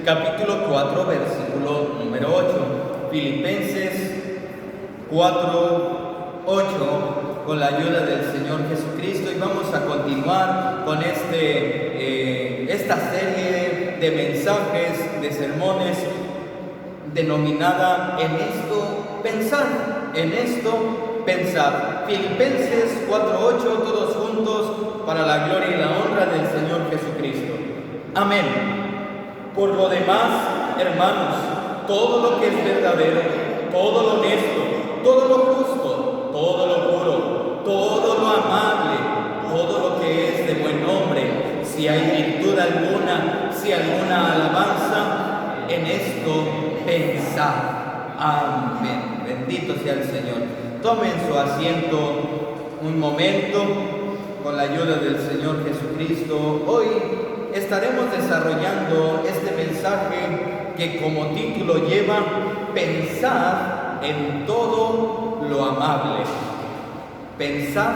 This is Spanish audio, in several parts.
capítulo 4, versículo número 8. Filipenses 4, 8, con la ayuda del Señor Jesucristo. Y vamos a continuar con esta serie de mensajes, de sermones, denominada En esto pensar. En esto pensar. Filipenses 4, 8, todos juntos, para la gloria y la honra del Señor Jesucristo. Amén. Por lo demás, hermanos, todo lo que es verdadero, todo lo honesto, todo lo justo, todo lo puro, todo lo amable, todo lo que es de buen nombre, si hay virtud alguna, si alguna alabanza, en esto pensad. Amén. Bendito sea el Señor. Tomen su asiento un momento con la ayuda del Señor Jesucristo. Hoy estaremos desarrollando este mensaje que como título lleva Pensad en todo lo amable. Pensad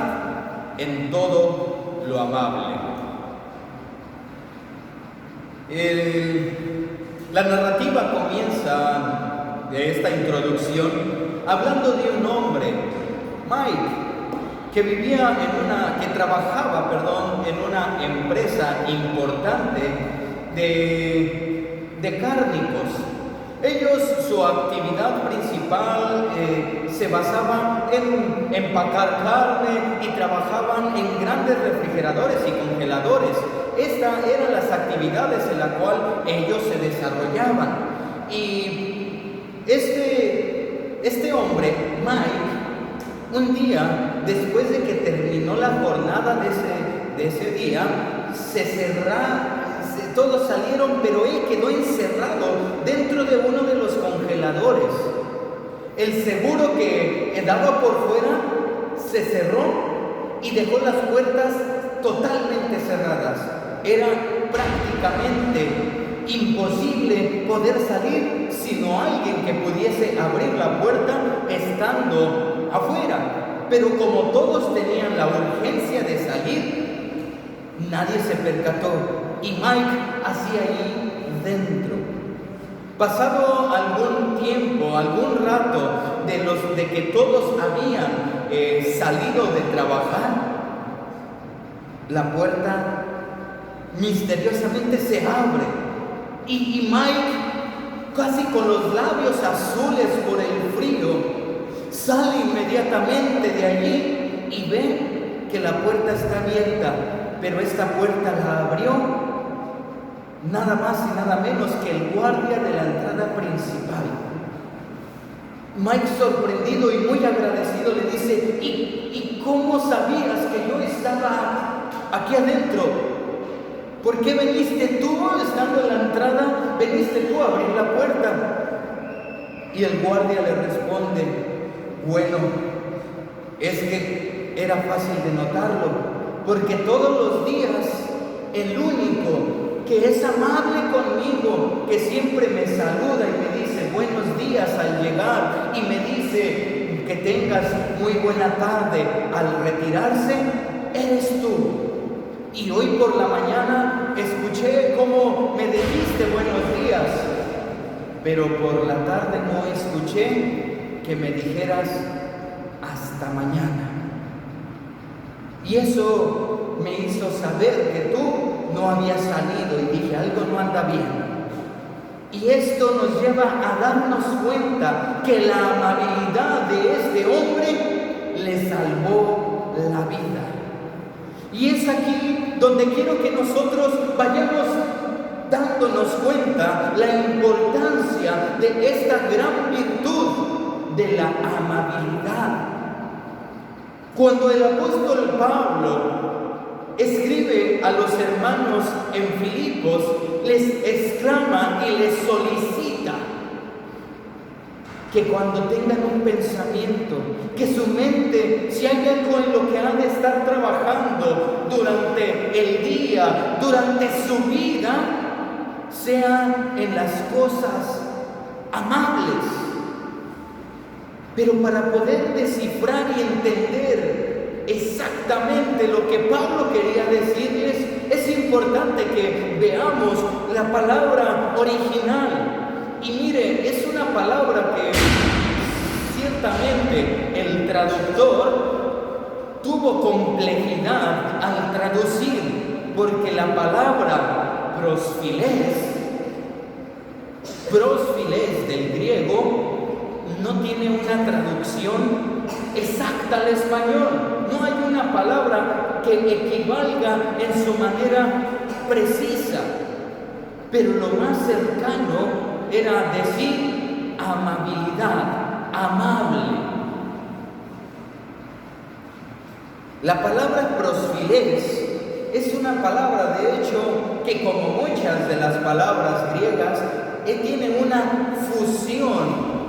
en todo lo amable. La narrativa comienza de esta introducción hablando de un hombre, Mike, que trabajaba en una empresa importante de cárnicos. Ellos, su actividad principal se basaba en empacar carne y trabajaban en grandes refrigeradores y congeladores. Estas eran las actividades en las cuales ellos se desarrollaban. Y este hombre, Mike, un día, después de que terminó la jornada de ese día, todos salieron, pero él quedó encerrado dentro de uno de los congeladores. El seguro que daba por fuera se cerró y dejó las puertas totalmente cerradas. Era prácticamente imposible poder salir sino alguien que pudiese abrir la puerta estando afuera. Pero como todos tenían la urgencia de salir, nadie se percató y Mike hacía ahí dentro. Pasado algún tiempo, algún rato de que todos habían salido de trabajar, la puerta misteriosamente se abre y Mike, casi con los labios azules por el frío, sale inmediatamente de allí y ve que la puerta está abierta, pero esta puerta la abrió nada más y nada menos que el guardia de la entrada principal. Mike, sorprendido y muy agradecido, le dice: ¿Y cómo sabías que yo estaba aquí adentro? ¿Por qué viniste tú, estando en la entrada, viniste tú a abrir la puerta? Y el guardia le responde: bueno, es que era fácil de notarlo, porque todos los días el único que es amable conmigo, que siempre me saluda y me dice buenos días al llegar y me dice que tengas muy buena tarde al retirarse, eres tú. Y hoy por la mañana escuché cómo me dijiste buenos días, pero por la tarde no escuché que me dijeras hasta mañana. Y eso me hizo saber que tú no habías salido y dije, algo no anda bien. Y esto nos lleva a darnos cuenta que la amabilidad de este hombre le salvó la vida. Y es aquí donde quiero que nosotros vayamos dándonos cuenta la importancia de esta gran virtud de la amabilidad. Cuando el apóstol Pablo escribe a los hermanos en Filipos, les exclama y les solicita que cuando tengan un pensamiento, que su mente, si hay algo en lo que han de estar trabajando durante el día, durante su vida, sea en las cosas amables. Pero para poder descifrar y entender exactamente lo que Pablo quería decirles, es importante importante que veamos la palabra original. Y mire, es una palabra que ciertamente el traductor tuvo complejidad al traducir, porque la palabra prosfiles del griego no tiene una traducción exacta al español. No hay una palabra que equivalga en su manera precisa, pero lo más cercano era decir amabilidad, amable. La palabra prosfiles es una palabra, de hecho, que como muchas de las palabras griegas, tiene una fusión.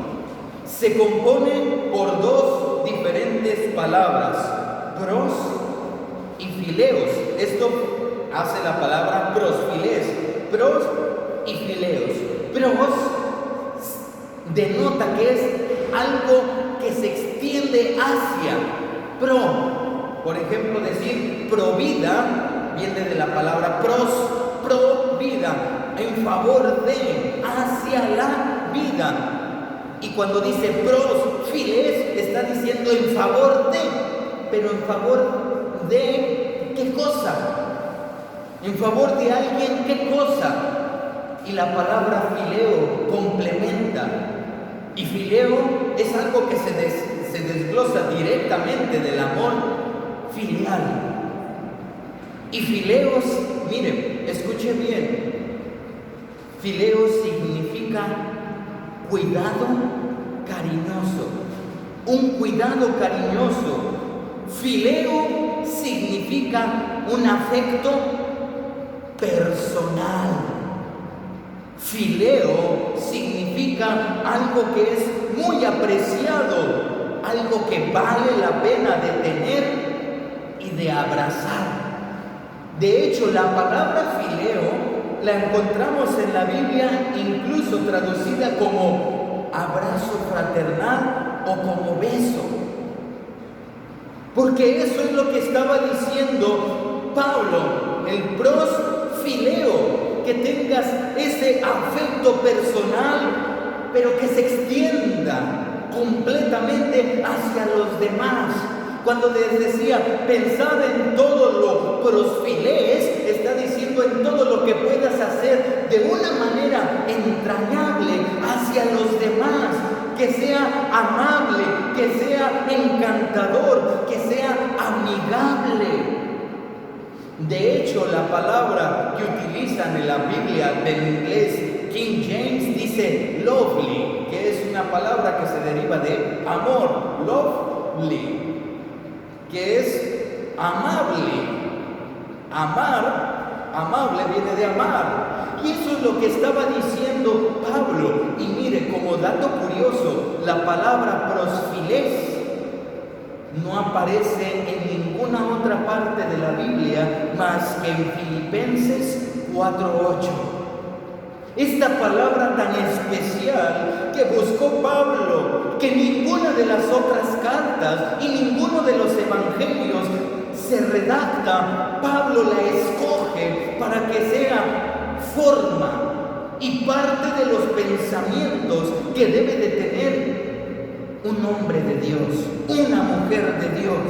Se compone por dos diferentes palabras, pros y fileos. Esto hace la palabra prosfiles, pros y fileos. Pros denota que es algo que se extiende hacia. Por ejemplo, decir provida viene de la palabra pros, pro vida, en favor de, hacia la vida. Y cuando dice pros files, está diciendo en favor de, pero en favor de ¿qué cosa? En favor de alguien, ¿qué cosa? Y la palabra fileo complementa. Y fileo es algo que se desglosa directamente del amor filial. Y fileos, miren, escuche bien, fileo significa cuidado cariñoso, un cuidado cariñoso. Fileo significa un afecto personal. Fileo significa algo que es muy apreciado, algo que vale la pena de tener y de abrazar. De hecho, la palabra fileo la encontramos en la Biblia incluso traducida como abrazo fraternal o como beso. Porque eso es lo que estaba diciendo Pablo, el prosfileo, que tengas ese afecto personal, pero que se extienda completamente hacia los demás. Cuando les decía, pensad en todo lo prosfiles, está diciendo en todo lo que puedas hacer de una manera entrañable hacia los demás, que sea amable, que sea encantador, que sea amigable. De hecho, la palabra que utilizan en la Biblia del inglés King James dice lovely, que es una palabra que se deriva de amor, lovely, que es amable. Amable viene de amar. Y eso es lo que estaba diciendo Pablo. Y mire, como dato curioso, la palabra prosfiles no aparece en ninguna otra parte de la Biblia más que en Filipenses 4:8. Esta palabra tan especial que buscó Pablo, que ninguna de las otras cartas y ninguno de los evangelios se redacta, Pablo la escoge para que sea forma y parte de los pensamientos que debe de tener un hombre de Dios, una mujer de Dios.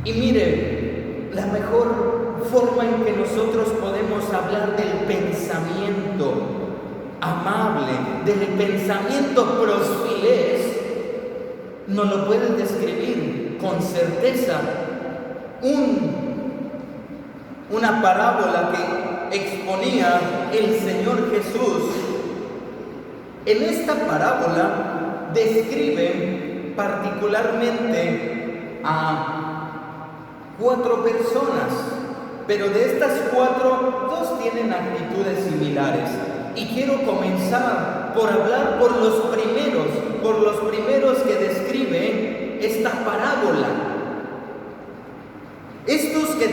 Y mire, la mejor forma en que nosotros podemos hablar del pensamiento amable, del pensamiento prosfiles, nos lo pueden describir con certeza una parábola que exponía el Señor Jesús. En esta parábola describe particularmente a 4 personas, pero de estas 4, 2 tienen actitudes similares. Y quiero comenzar por hablar por los primeros que describe esta parábola. Estos que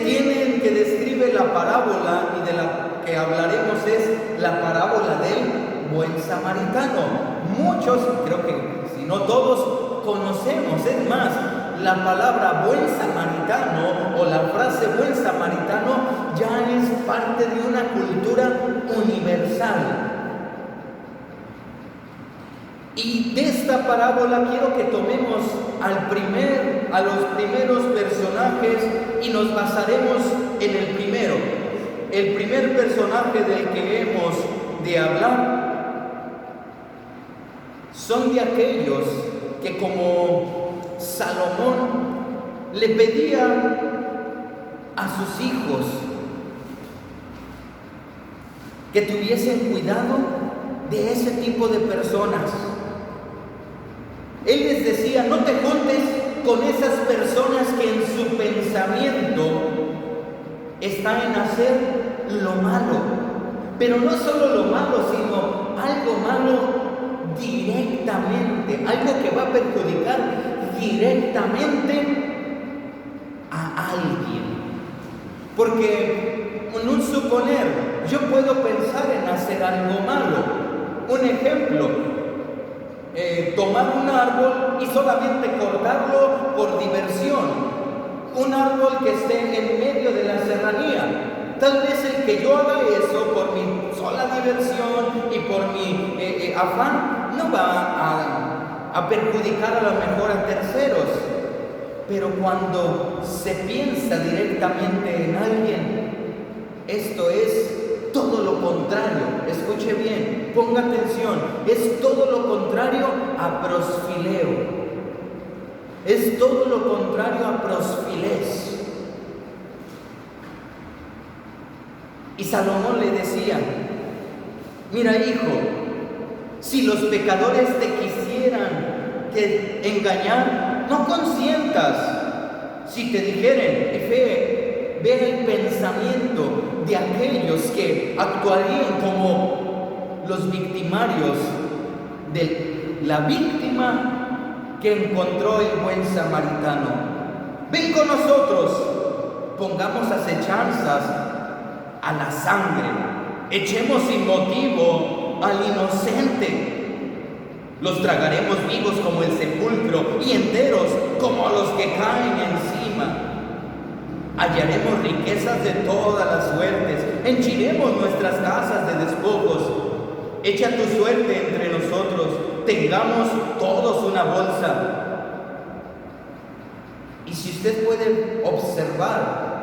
describe la parábola y de la que hablaremos es la parábola del buen samaritano. Muchos, creo que si no todos, conocemos. Es más, la palabra buen samaritano o la frase buen samaritano ya es parte de una cultura universal. Y de esta parábola quiero que tomemos a los primeros personajes y nos basaremos en el primero. El primer personaje del que hemos de hablar son de aquellos que, como Salomón, le pedía a sus hijos que tuviesen cuidado de ese tipo de personas. Él les decía: no te juntes con esas personas que en su pensamiento están en hacer lo malo, pero no solo lo malo, sino algo malo directamente, algo que va a perjudicar directamente a alguien. Porque en un suponer, yo puedo pensar en hacer algo malo. Un ejemplo, tomar un árbol y solamente cortarlo por diversión. Un árbol que esté en medio de la serranía. Tal vez el que yo haga eso por mi sola diversión y por mi afán no va a perjudicar a lo mejor a terceros. Pero cuando se piensa directamente en alguien, esto es todo lo contrario. Escuche bien, ponga atención, es todo lo contrario a prosfileo. Es todo lo contrario a prosfilés. Y Salomón le decía: mira, hijo, si los pecadores te quisieran engañar, no consientas. Si te dijeren, ve el pensamiento de aquellos que actuarían como los victimarios de la víctima que encontró el buen samaritano. Ven con nosotros, pongamos acechanzas a la sangre, echemos sin motivo al inocente, los tragaremos vivos como el sepulcro y enteros como a los que caen encima. Hallaremos riquezas de todas las suertes, henchiremos nuestras casas de despojos. Echa tu suerte entre nosotros, tengamos todos una bolsa. Y si usted puede observar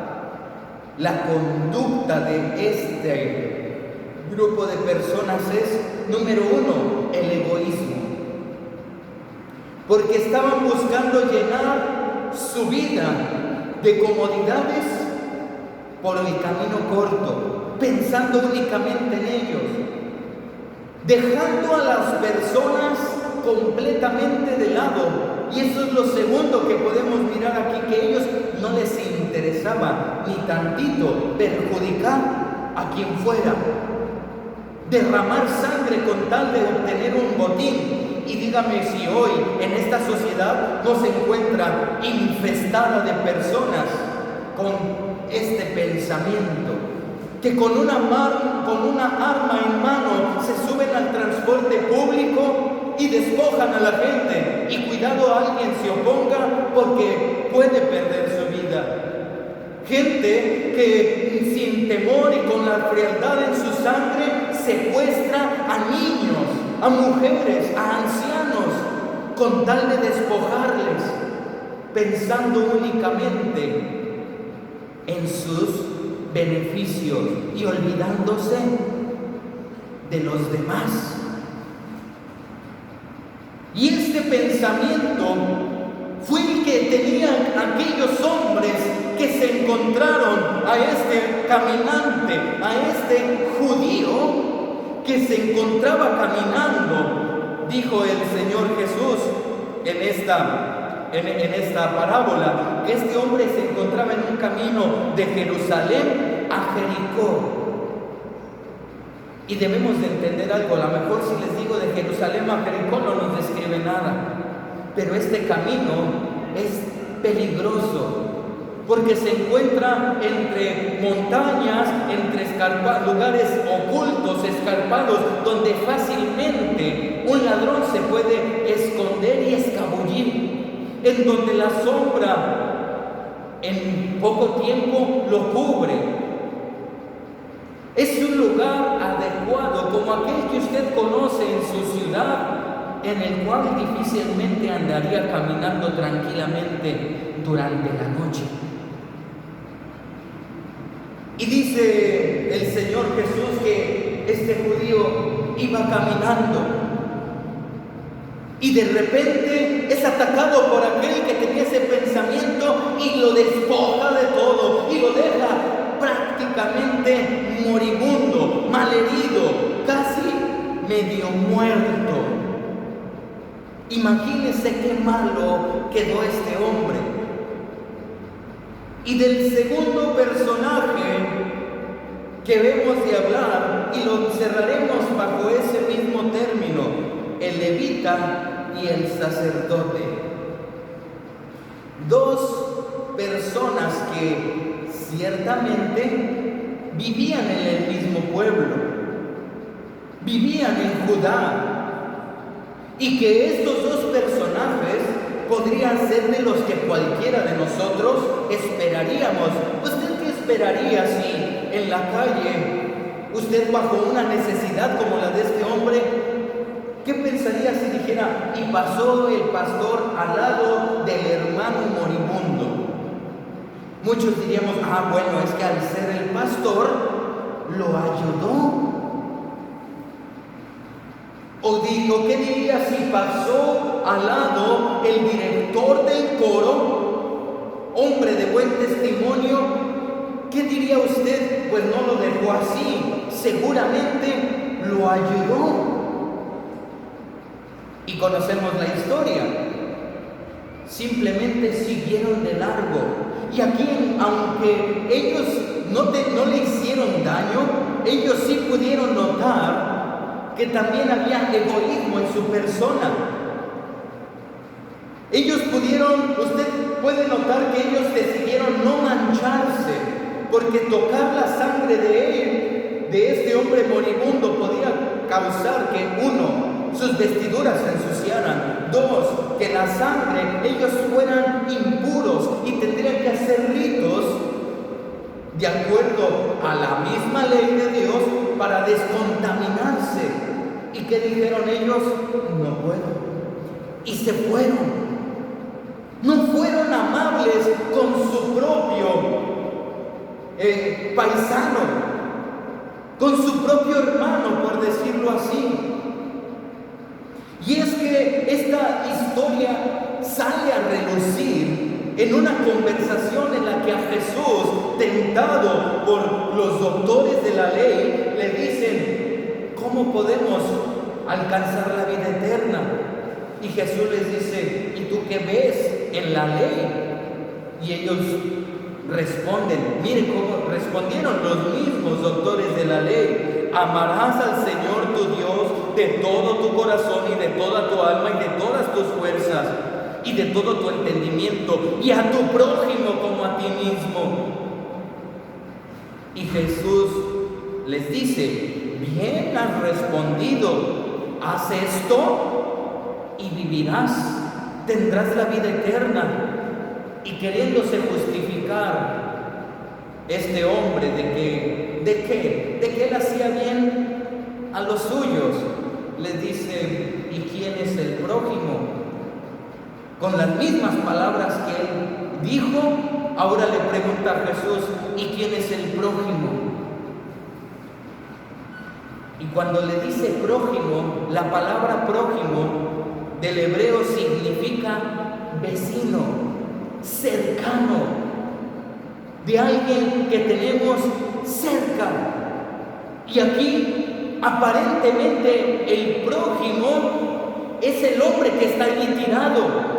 la conducta de este grupo de personas, es, número uno, el egoísmo. Porque estaban buscando llenar su vida de comodidades por el camino corto, pensando únicamente en ellos, dejando a las personas completamente de lado. Y eso es lo segundo que podemos mirar aquí, que a ellos no les interesaba ni tantito perjudicar a quien fuera, derramar sangre con tal de obtener un botín. Y dígame si hoy en esta sociedad no se encuentra infestada de personas con este pensamiento, que con una arma en mano se suben al transporte público y despojan a la gente, y cuidado, alguien se oponga porque puede perder su vida. Gente que sin temor y con la frialdad en su sangre secuestra a niños, a mujeres, a ancianos, con tal de despojarles, pensando únicamente en sus beneficios y olvidándose de los demás. Y este pensamiento fue el que tenían aquellos hombres que se encontraron a este caminante, a este judío que se encontraba caminando. Dijo el Señor Jesús en esta parábola que este hombre se encontraba en un camino de Jerusalén a Jericó. Y debemos de entender algo. A lo mejor si les digo de Jerusalén a Jericó no nos describe nada, pero este camino es peligroso porque se encuentra entre montañas, entre lugares ocultos, escarpados, donde fácilmente un ladrón se puede esconder y escabullir. en donde la sombra en poco tiempo lo cubre. Es un lugar adecuado, como aquel que usted conoce en su ciudad, en el cual difícilmente andaría caminando tranquilamente durante la noche. Y dice el Señor Jesús que este judío iba caminando y de repente es atacado por aquel que tenía ese pensamiento y lo despoja de todo y lo deja prácticamente moribundo, malherido, casi medio muerto. Imagínese qué malo quedó este hombre. Y del segundo personaje que vemos de hablar, y lo encerraremos bajo ese mismo término, el levita y el sacerdote. Dos personas que ciertamente vivían en el mismo pueblo, vivían en Judá, y que estos dos personajes podrían ser de los que cualquiera de nosotros esperaríamos. ¿Usted qué esperaría si en la calle, usted bajo una necesidad como la de este hombre, qué pensaría si dijera, y pasó el pastor al lado del hermano moribundo? Muchos diríamos, bueno, es que al ser el pastor, lo ayudó. O digo, ¿qué diría si pasó al lado el director del coro, hombre de buen testimonio? ¿Qué diría usted? Pues no lo dejó así, seguramente lo ayudó. Y conocemos la historia. Simplemente siguieron de largo. Y aquí, aunque ellos no le hicieron daño, ellos sí pudieron notar que también había egoísmo en su persona. Ellos usted puede notar que ellos decidieron no mancharse, porque tocar la sangre de este hombre moribundo podía causar que, uno, sus vestiduras se ensuciaran, dos, que la sangre, ellos fueran impuros y tendrían que hacer ritos de acuerdo a la misma ley de Dios para descontaminarse. ¿Y qué dijeron ellos? No puedo. Y se fueron. No fueron amables con su propio paisano, con su propio hermano, por decirlo así. Y es que esta historia sale a relucir en una conversación en la que a Jesús, tentado por los doctores de la ley, le dicen, ¿cómo podemos alcanzar la vida eterna? Y Jesús les dice, ¿y tú qué ves en la ley? Y ellos responden, miren cómo respondieron los mismos doctores de la ley: amarás al Señor tu Dios de todo tu corazón y de toda tu alma y de todas tus fuerzas y de todo tu entendimiento, y a tu prójimo como a ti mismo. Y Jesús les dice, bien has respondido, haz esto y vivirás, tendrás la vida eterna. Y queriéndose justificar este hombre de que él hacía bien a los suyos, les dice, ¿y quién es el prójimo? Con las mismas palabras que él dijo, ahora le pregunta a Jesús, ¿y quién es el prójimo? Y cuando le dice prójimo, la palabra prójimo del hebreo significa vecino, cercano, de alguien que tenemos cerca. Y aquí aparentemente el prójimo es el hombre que está allí tirado.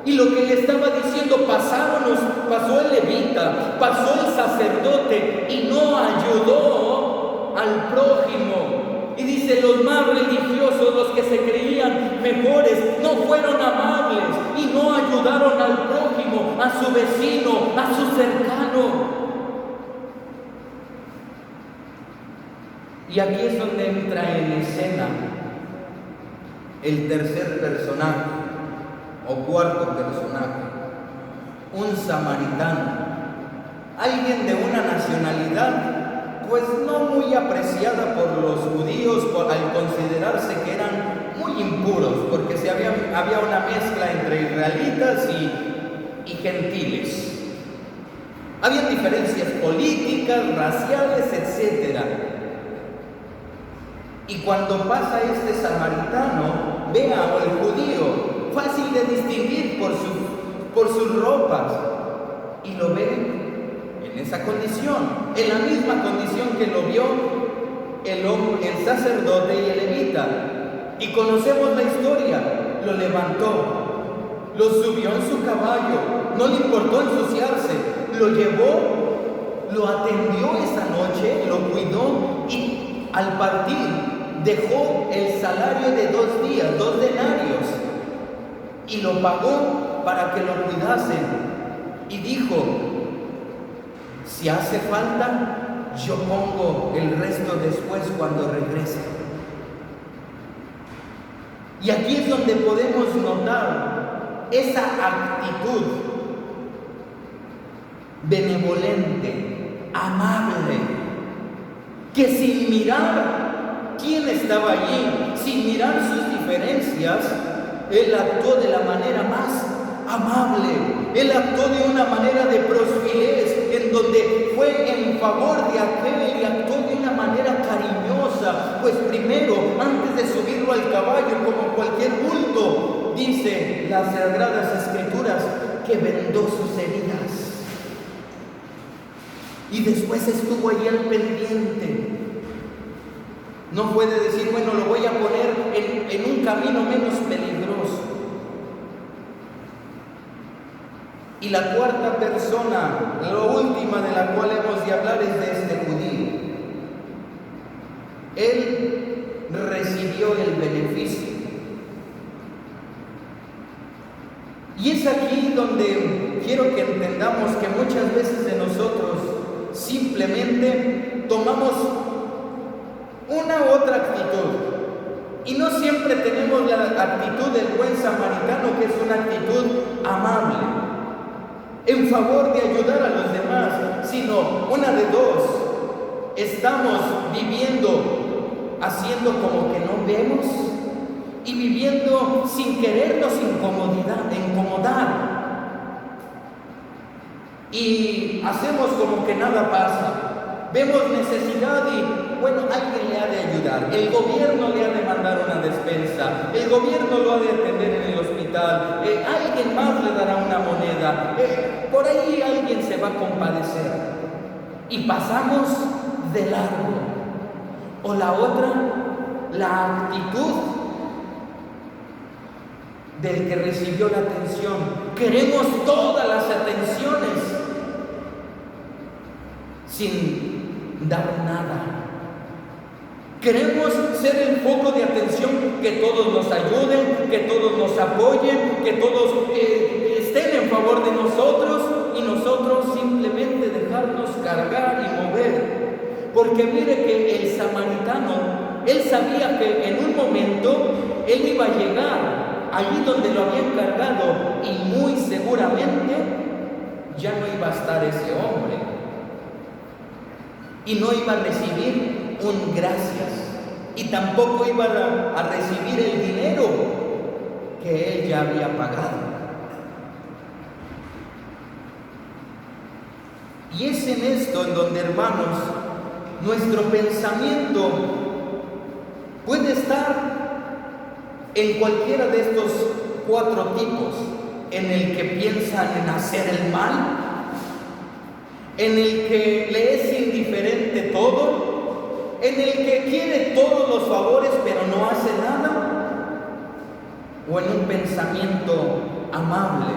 Y lo que le estaba diciendo, pasó el levita, pasó el sacerdote y no ayudó al prójimo. Y dice, los más religiosos, los que se creían mejores, no fueron amables y no ayudaron al prójimo, a su vecino, a su cercano. Y aquí es donde entra en escena el tercer personaje, o cuarto personaje, un samaritano, alguien de una nacionalidad pues no muy apreciada por los judíos al considerarse que eran muy impuros, porque había una mezcla entre israelitas y gentiles. Había diferencias políticas, raciales, etc. Y cuando pasa este samaritano, vea o el judío, fácil de distinguir por sus ropas, y lo ve en esa condición, en la misma condición que lo vio el sacerdote y el levita. Y conocemos la historia, lo levantó, lo subió en su caballo, no le importó ensuciarse, lo llevó, lo atendió esa noche, lo cuidó y al partir dejó el salario de 2 días, 2 denarios, y lo pagó para que lo cuidasen. Y dijo: si hace falta, yo pongo el resto después cuando regrese. Y aquí es donde podemos notar esa actitud benevolente, amable, que sin mirar quién estaba allí, sin mirar sus diferencias, él actuó de la manera más amable, él actuó de una manera de prosfilez, en donde fue en favor de aquel y actuó de una manera cariñosa. Pues primero, antes de subirlo al caballo, como cualquier bulto, dice las Sagradas Escrituras que vendó sus heridas. Y después estuvo allí al pendiente. No puede decir, bueno, lo voy a poner en un camino menos peligroso. Y la cuarta persona, la última de la cual hemos de hablar, es de este judío. Él recibió el beneficio. Y es aquí donde quiero que entendamos que muchas veces de nosotros simplemente tomamos una u otra actitud. Y no siempre tenemos la actitud del buen samaritano, que es una actitud amable, en favor de ayudar a los demás, sino una de dos: estamos viviendo haciendo como que no vemos y viviendo sin querernos incomodar, y hacemos como que nada pasa. Vemos necesidad y bueno, alguien le ha de ayudar, el gobierno le ha de mandar una despensa, el gobierno lo ha de atender en el hospital, alguien más le dará una moneda, por ahí alguien se va a compadecer, y pasamos de largo. O la otra, la actitud del que recibió la atención. Queremos todas las atenciones sin dar nada. Queremos ser el foco de atención, que todos nos ayuden, que todos nos apoyen, que todos estén en favor de nosotros, y nosotros simplemente dejarnos cargar y mover. Porque mire que el samaritano, él sabía que en un momento él iba a llegar allí donde lo habían cargado, y muy seguramente ya no iba a estar ese hombre, y no iba a recibir un gracias, y tampoco iba a recibir el dinero que él ya había pagado. Y es en esto en donde, hermanos, nuestro pensamiento puede estar en cualquiera de estos 4 tipos: en el que piensa en hacer el mal, en el que le es indiferente todo, en el que quiere todos los favores pero no hace nada, o en un pensamiento amable,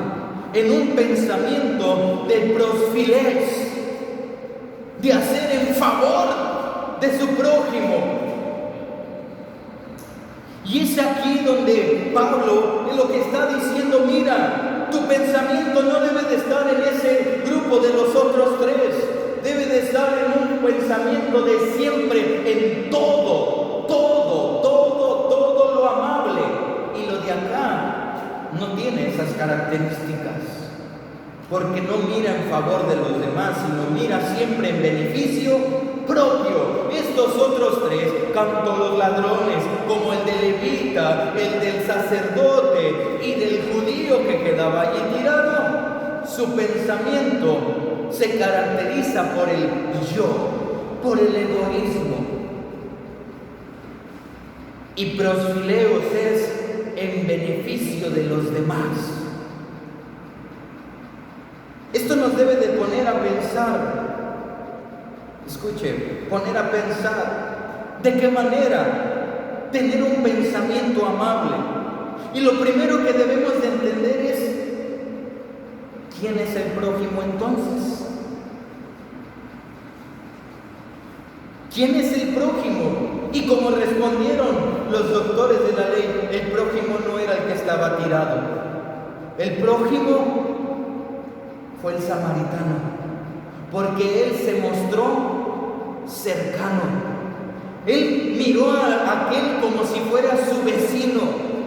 en un pensamiento de prosfilez, de hacer en favor de su prójimo. Y es aquí donde Pablo es lo que está diciendo: mira, tu pensamiento no debe de estar en ese grupo de los otros 3, debe de estar en un pensamiento de siempre en todo lo amable. Y lo de acá no tiene esa porque no mira en favor de los demás, sino mira siempre en beneficio propio. Estos otros tres, tanto los ladrones como el de levita, el del sacerdote y del judío que quedaba allí tirado, su pensamiento se caracteriza por el yo, por el egoísmo. Y prosfileos es en beneficio de los demás. Esto nos debe de poner a pensar, escuche, poner a pensar de qué manera tener un pensamiento amable. Y lo primero que debemos de entender es, ¿quién es el prójimo entonces? ¿Quién es el prójimo? Y como respondieron los doctores de la ley, el prójimo no era el que estaba tirado. El prójimo fue el samaritano, porque él se mostró cercano. Él miró a aquel como si fuera su vecino,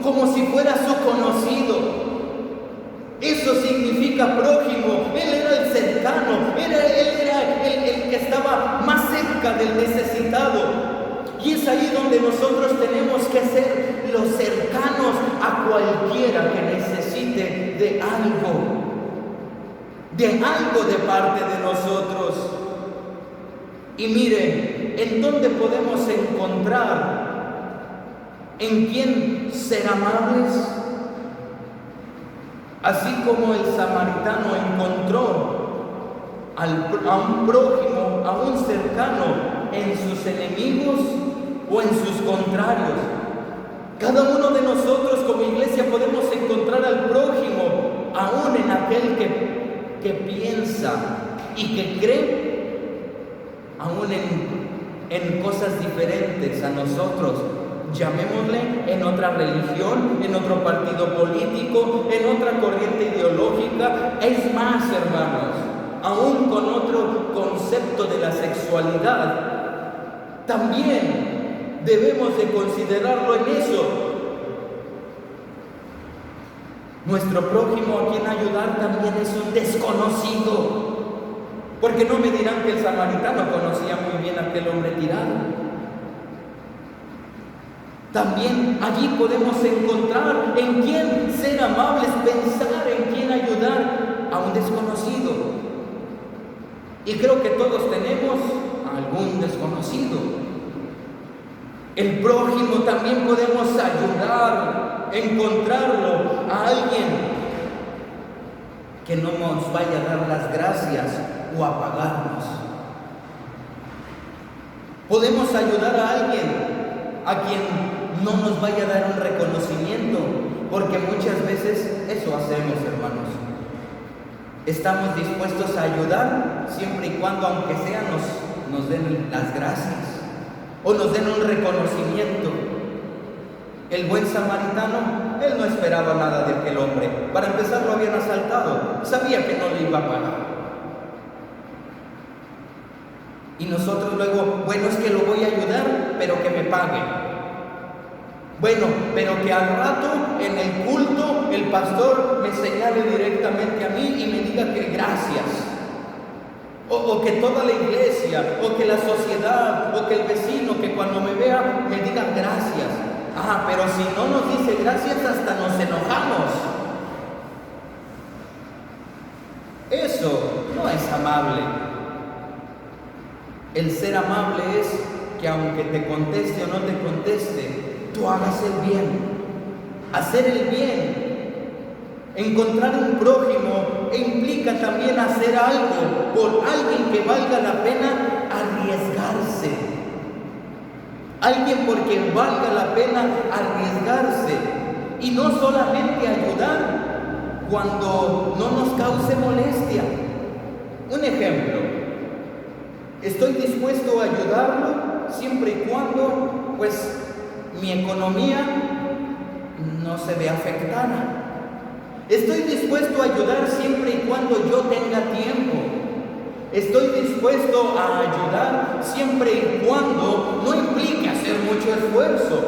como si fuera su conocido. Eso significa prójimo. Él era el cercano, él era el que estaba más cerca del necesitado. Y es ahí donde nosotros tenemos que ser los cercanos a cualquiera que necesite de algo de parte de nosotros. Y miren, ¿en dónde podemos encontrar? ¿En quién ser amables? Así como el samaritano encontró a un prójimo, a un cercano, en sus enemigos o en sus contrarios. Cada uno de nosotros como iglesia podemos encontrar al prójimo, aún en aquel que piensa y que cree, aún en cosas diferentes a nosotros. Llamémosle en otra religión, en otro partido político, en otra corriente ideológica. Es más, hermanos, aún con otro concepto de la sexualidad, también debemos de considerarlo en eso. Nuestro prójimo a quien ayudar también es un desconocido, porque no me dirán que el samaritano conocía muy bien a aquel hombre tirado. También allí podemos encontrar en quién ser amables, pensar en quién ayudar a un desconocido. Y creo que todos tenemos a algún desconocido. El prójimo también podemos ayudar, encontrarlo a alguien que no nos vaya a dar las gracias o a pagarnos. Podemos ayudar a alguien a quien no nos vaya a dar un reconocimiento, porque muchas veces eso hacemos, hermanos. Estamos dispuestos a ayudar siempre y cuando, aunque sea, nos den las gracias o nos den un reconocimiento. El buen samaritano, él no esperaba nada de aquel hombre. Para empezar, lo habían asaltado, sabía que no le iba a pagar. Y nosotros luego, bueno, es que lo voy a ayudar, pero que me pague. Bueno, pero que al rato en el culto el pastor me señale directamente a mí y me diga que gracias. O que toda la iglesia, o que la sociedad, o que el vecino, que cuando me vea me diga gracias. Ah, pero si no nos dice gracias, hasta nos enojamos. Eso no es amable. El ser amable es que aunque te conteste o no te conteste, tú hagas el bien. Hacer el bien, encontrar un prójimo, implica también hacer algo por alguien que valga la pena arriesgarse. Alguien por quien valga la pena arriesgarse. Y no solamente ayudar cuando no nos cause molestia. Un ejemplo, estoy dispuesto a ayudarlo siempre y cuando, pues, mi economía no se ve afectada. Estoy dispuesto a ayudar siempre y cuando yo tenga tiempo. Estoy dispuesto a ayudar siempre y cuando no implique hacer mucho esfuerzo.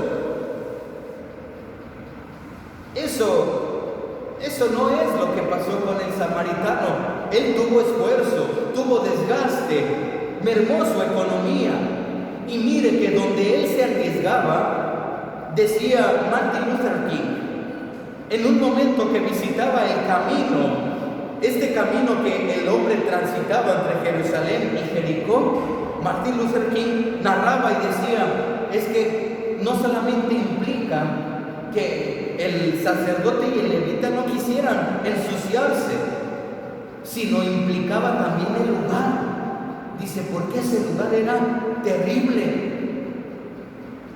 Eso no es lo que pasó con el samaritano. Él tuvo esfuerzo, tuvo desgaste, mermó su economía. Y mire que donde él se arriesgaba, decía Martin Luther King, en un momento que visitaba el camino, este camino que el hombre transitaba entre Jerusalén y Jericó, Martin Luther King narraba y decía, es que no solamente implica que el sacerdote y el levita no quisieran ensuciarse, sino implicaba también el lugar. Dice, porque ese lugar era terrible.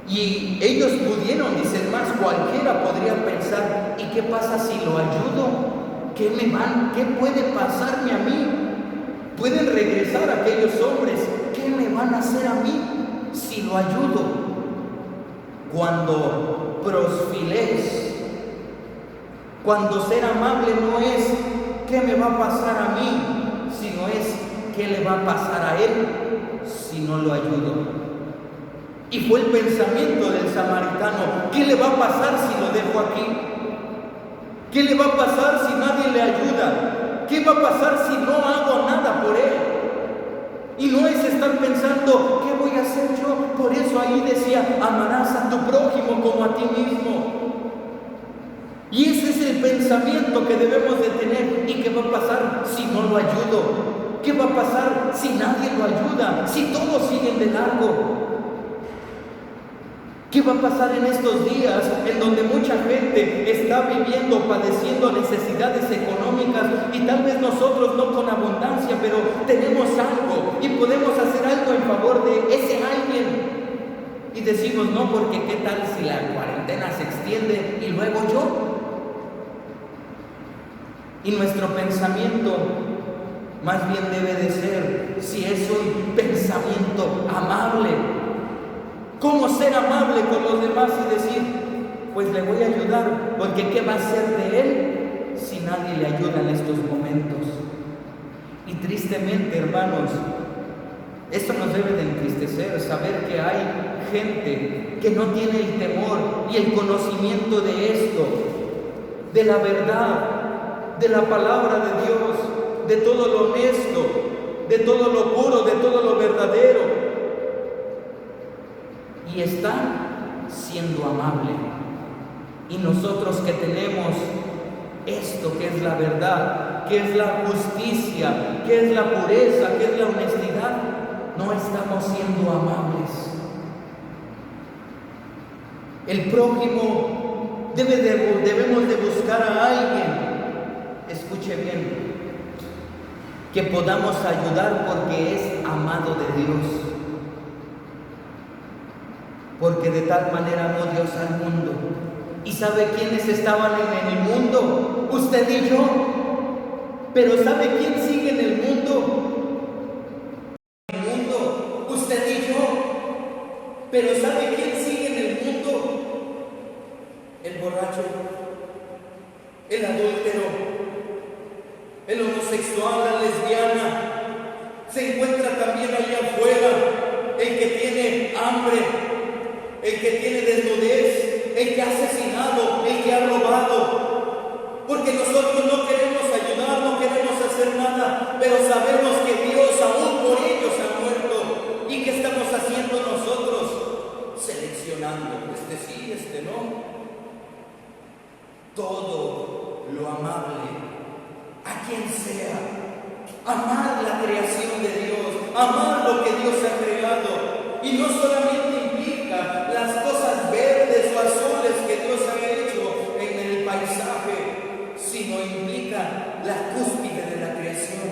Y ellos pudieron, dicen más, cualquiera podría pensar, ¿y qué pasa si lo ayudo? ¿Qué puede pasarme a mí? Pueden regresar aquellos hombres, ¿qué me van a hacer a mí si lo ayudo? Cuando prosfiles, cuando ser amable no es ¿qué me va a pasar a mí? Sino es ¿qué le va a pasar a él si no lo ayudo? Y fue el pensamiento del samaritano, ¿qué le va a pasar si lo dejo aquí? ¿Qué le va a pasar si nadie le ayuda? ¿Qué va a pasar si no hago nada por él? Y no es estar pensando, ¿qué voy a hacer yo? Por eso ahí decía, amarás a tu prójimo como a ti mismo. Y ese es el pensamiento que debemos de tener. ¿Y qué va a pasar si no lo ayudo? ¿Qué va a pasar si nadie lo ayuda? Si todos siguen de largo. ¿Qué va a pasar en estos días en donde mucha gente está viviendo, padeciendo necesidades económicas y tal vez nosotros no con abundancia, pero tenemos algo y podemos hacer algo en favor de ese alguien? Y decimos, no, porque ¿qué tal si la cuarentena se extiende y luego yo? Y nuestro pensamiento más bien debe de ser, si es un pensamiento amable, ¿cómo ser amable con los demás y decir, pues le voy a ayudar, porque ¿qué va a hacer de él si nadie le ayuda en estos momentos? Y tristemente, hermanos, esto nos debe de entristecer, saber que hay gente que no tiene el temor y el conocimiento de esto, de la verdad, de la palabra de Dios, de todo lo honesto, de todo lo puro, de todo lo verdadero. Y está siendo amable. Y nosotros que tenemos esto que es la verdad, que es la justicia, que es la pureza, que es la honestidad, no estamos siendo amables. El prójimo debemos de buscar a alguien, escuche bien, que podamos ayudar porque es amado de Dios. Porque de tal manera amó Dios al mundo. ¿Y sabe quiénes estaban en el mundo? Usted y yo. Pero ¿sabe quién sigue en el mundo? El mundo, usted y yo. Pero ¿sabe quién sigue en el mundo? El borracho, el adúltero, el homosexual, la lesbiana. Se encuentra también allá afuera el que tiene hambre, el que tiene desnudez, el que ha asesinado, el que ha robado. Porque nosotros no queremos ayudar, no queremos hacer nada, pero sabemos que Dios aún por ellos ha muerto. ¿Y qué estamos haciendo nosotros? Seleccionando, este sí, este no. Todo lo amable, a quien sea, amar la creación de Dios, amar lo que Dios ha creado. Y no solamente implica las cosas verdes o azules que Dios ha hecho en el paisaje, sino implica la cúspide de la creación,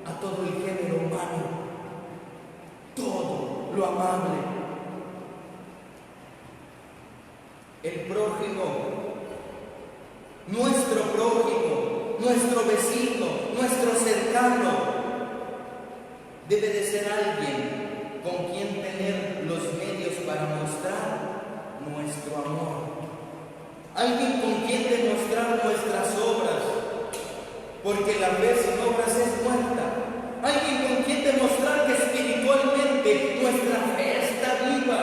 a todo el género humano, todo lo amable. El prójimo, nuestro prójimo, nuestro vecino, nuestro cercano, debe de ser alguien con quien tener los medios para mostrar nuestro amor. Alguien con quien demostrar nuestras obras, porque la fe sin obras es muerta. Alguien con quien demostrar que espiritualmente nuestra fe está viva.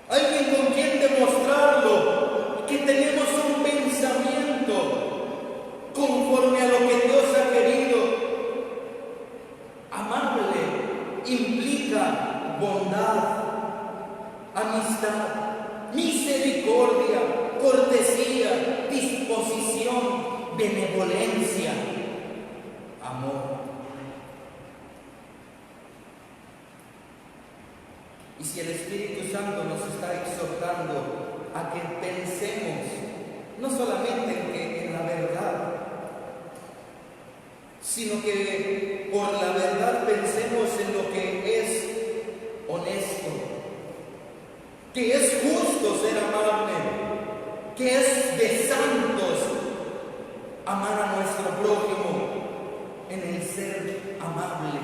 Alguien con quien demostrarlo, que tenemos un pensamiento amistad, misericordia, cortesía, disposición, benevolencia, amor. Y si el Espíritu Santo nos está exhortando a que pensemos no solamente en la verdad, sino que por la verdad pensemos en lo que es honesto, que es justo ser amable, que es de santos amar a nuestro prójimo en el ser amable.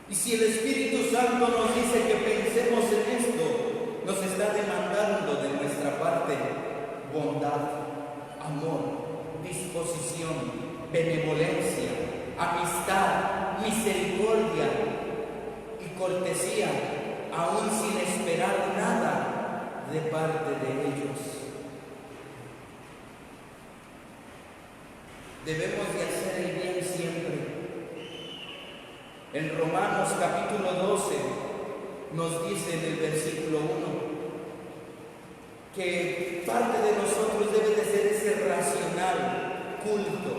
Y si el Espíritu Santo nos dice que pensemos en esto, nos está demandando de nuestra parte bondad, amor, disposición, benevolencia, amistad, misericordia y cortesía, aún sin esperar nada de parte de ellos. Debemos de hacer el bien siempre. En Romanos capítulo 12 nos dice en el versículo 1 que parte de nosotros debe de ser ese racional culto.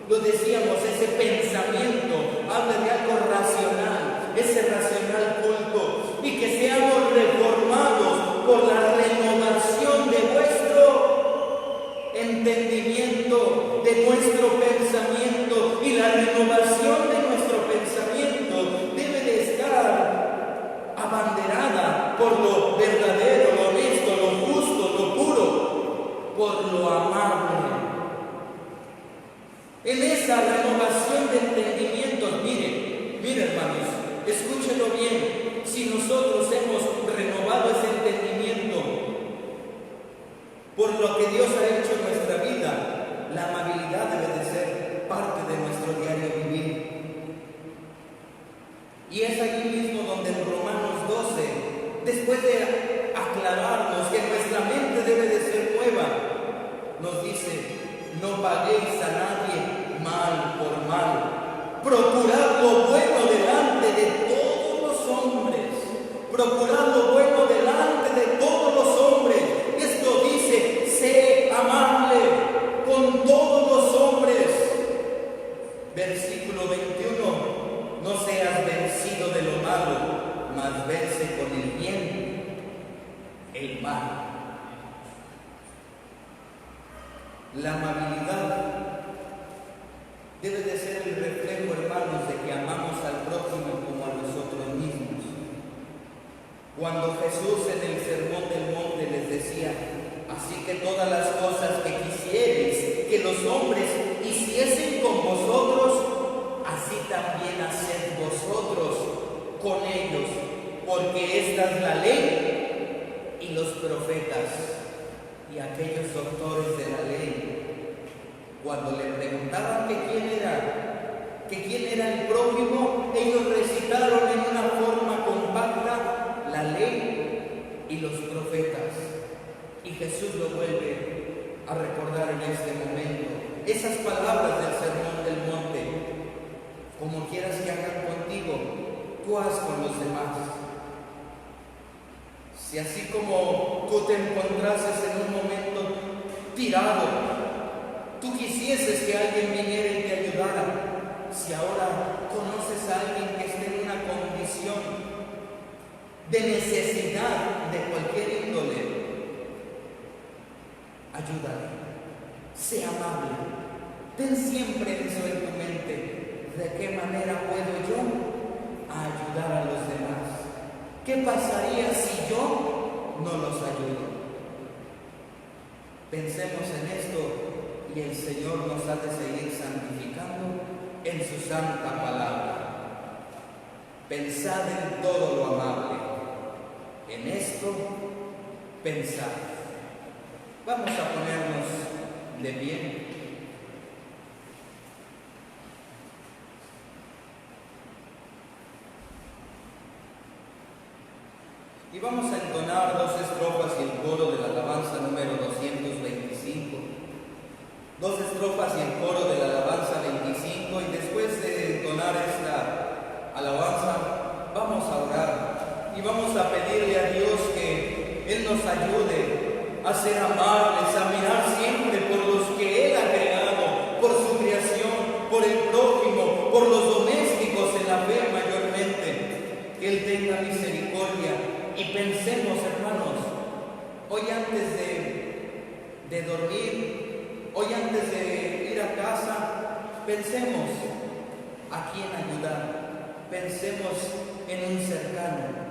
Lo decíamos, ese pensamiento, habla de algo racional, ese racional culto, y que seamos reformados por la renovación de vuestro entendimiento, de nuestro pensamiento, y la renovación de nuestro pensamiento debe de estar abanderada por lo verdadero, lo honesto, lo justo, lo puro, por lo amable. En esa renovación de entendimientos, mire hermanos, escúchenlo bien, si nosotros hemos renovado ese entendimiento por lo que Dios ha hecho en nuestra vida, la amabilidad debe de ser parte de nuestro diario vivir. Y es allí mismo donde en Romanos 12, después de aclararnos que nuestra mente debe de ser nueva, nos dice: no paguéis a nadie mal por mal. Procurad lo bueno delante de todos los hombres. Procurad lo bueno delante de todos los hombres. Esto dice: sé amable con todos los hombres. Versículo 21. No seas vencido de lo malo, mas vence con el bien el mal. La amabilidad debe de ser el reflejo, hermanos, de que amamos al prójimo como a nosotros mismos. Cuando Jesús en el Sermón del Monte les decía: así que todas las cosas que quisierais que los hombres hiciesen con vosotros, así también haced vosotros con ellos, porque esta es la ley y los profetas. Y aquellos doctores de la ley, cuando le preguntaban que quién era el prójimo, ellos recitaron en una forma compacta la ley y los profetas. Y Jesús lo vuelve a recordar en este momento. Esas palabras del Sermón del Monte: como quieras que hagan contigo, tú haz con los demás. Si así como tú te encontrases en un momento tirado, tú quisieses que alguien viniera y te ayudara, si ahora conoces a alguien que esté en una condición de necesidad de cualquier índole, ayúdale, sé amable, ten siempre eso en tu mente: ¿de qué manera puedo yo ayudar a los demás? ¿Qué pasaría si yo no los ayudo? Pensemos en esto y el Señor nos ha de seguir santificando en su santa palabra. Pensad en todo lo amable, en esto pensad. Vamos a ponernos de pie. Y vamos a entonar dos estrofas y el coro de la alabanza número 225. Dos estrofas y el coro de la alabanza 25. Y después de entonar esta alabanza, vamos a orar y vamos a pedirle a Dios que Él nos ayude a ser amables, a mirar siempre por los que Él ha creado, por su creación, por el prójimo, por los domésticos en la fe mayormente. Que Él tenga misericordia y pensemos, hermanos, hoy antes de dormir, hoy antes de ir a casa, pensemos a quién ayudar, pensemos en un cercano.